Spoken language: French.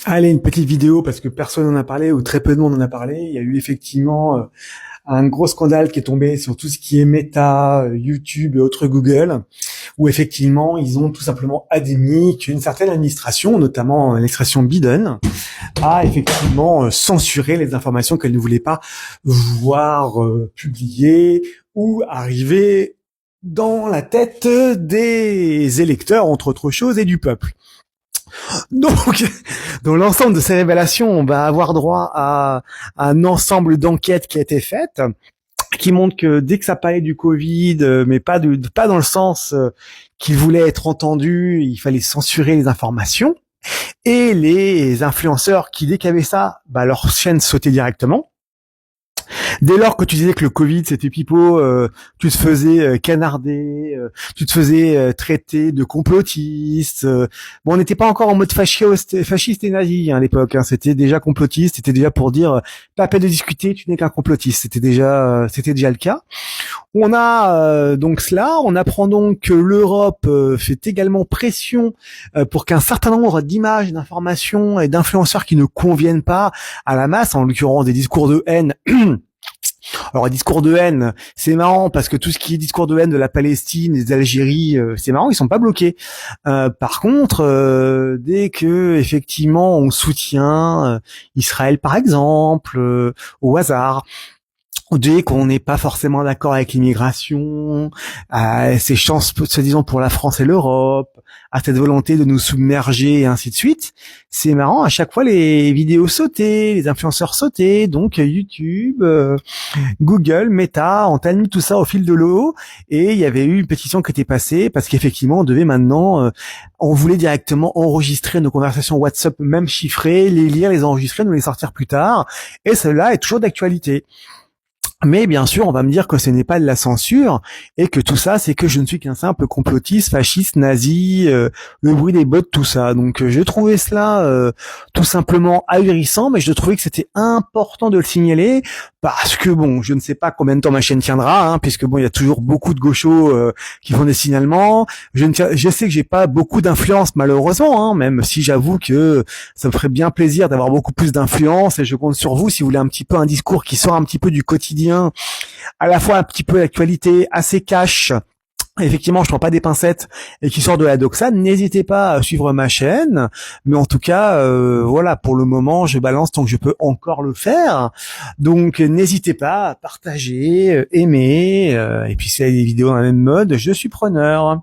Allez, une petite vidéo parce que personne n'en a parlé ou très peu de monde en a parlé. Il y a eu effectivement un gros scandale qui est tombé sur tout ce qui est Meta, YouTube et autres Google, où effectivement ils ont tout simplement admis qu'une certaine administration, notamment l'administration Biden, a effectivement censuré les informations qu'elle ne voulait pas voir publiées ou arriver dans la tête des électeurs, entre autres choses, et du peuple. Donc, dans l'ensemble de ces révélations, on va avoir droit à un ensemble d'enquêtes qui a été faite, qui montre que dès que ça parlait du Covid, mais pas dans le sens qu'il voulait être entendu, il fallait censurer les informations. Et les influenceurs qui, dès qu'il y avait ça, leur chaîne sautait directement. Dès lors que tu disais que le Covid c'était pipeau, tu te faisais canarder, tu te faisais traiter de complotiste. Bon, on n'était pas encore en mode fasciste et nazi à l'époque. C'était déjà complotiste. C'était déjà pour dire pas à peine de discuter, tu n'es qu'un complotiste. C'était déjà le cas. On a donc cela. On apprend donc que l'Europe fait également pression pour qu'un certain nombre d'images, d'informations et d'influenceurs qui ne conviennent pas à la masse, en l'occurrence des discours de haine. Alors, discours de haine, c'est marrant parce que tout ce qui est discours de haine de la Palestine, des Algéries, c'est marrant, ils sont pas bloqués. Par contre, dès que effectivement on soutient Israël par exemple, au hasard, dès qu'on n'est pas forcément d'accord avec l'immigration, à ces chances, soi-disant, pour la France et l'Europe, à cette volonté de nous submerger et ainsi de suite, c'est marrant, à chaque fois les vidéos sautaient, les influenceurs sautaient, donc YouTube, Google, Meta ont admis tout ça au fil de l'eau, et il y avait eu une pétition qui était passée, parce qu'effectivement, on devait maintenant, on voulait directement enregistrer nos conversations WhatsApp, même chiffrées, les lire, les enregistrer, nous les sortir plus tard, et cela est toujours d'actualité. Mais bien sûr, on va me dire que ce n'est pas de la censure et que tout ça, c'est que je ne suis qu'un simple complotiste, fasciste, nazi, le bruit des bottes, tout ça. Donc, j'ai trouvé cela tout simplement ahurissant, mais je trouvais que c'était important de le signaler parce que bon, je ne sais pas combien de temps ma chaîne tiendra, puisque bon, il y a toujours beaucoup de gauchos qui font des signalements. Je sais que j'ai pas beaucoup d'influence malheureusement, même si j'avoue que ça me ferait bien plaisir d'avoir beaucoup plus d'influence et je compte sur vous si vous voulez un petit peu un discours qui sort un petit peu du quotidien, à la fois un petit peu d'actualité, assez cash. Effectivement, je prends pas des pincettes et qui sort de la doxa. N'hésitez pas à suivre ma chaîne, mais en tout cas, voilà, pour le moment, je balance tant que je peux encore le faire. Donc, n'hésitez pas à partager, aimer, et puis si vous avez des vidéos dans la même mode, je suis preneur.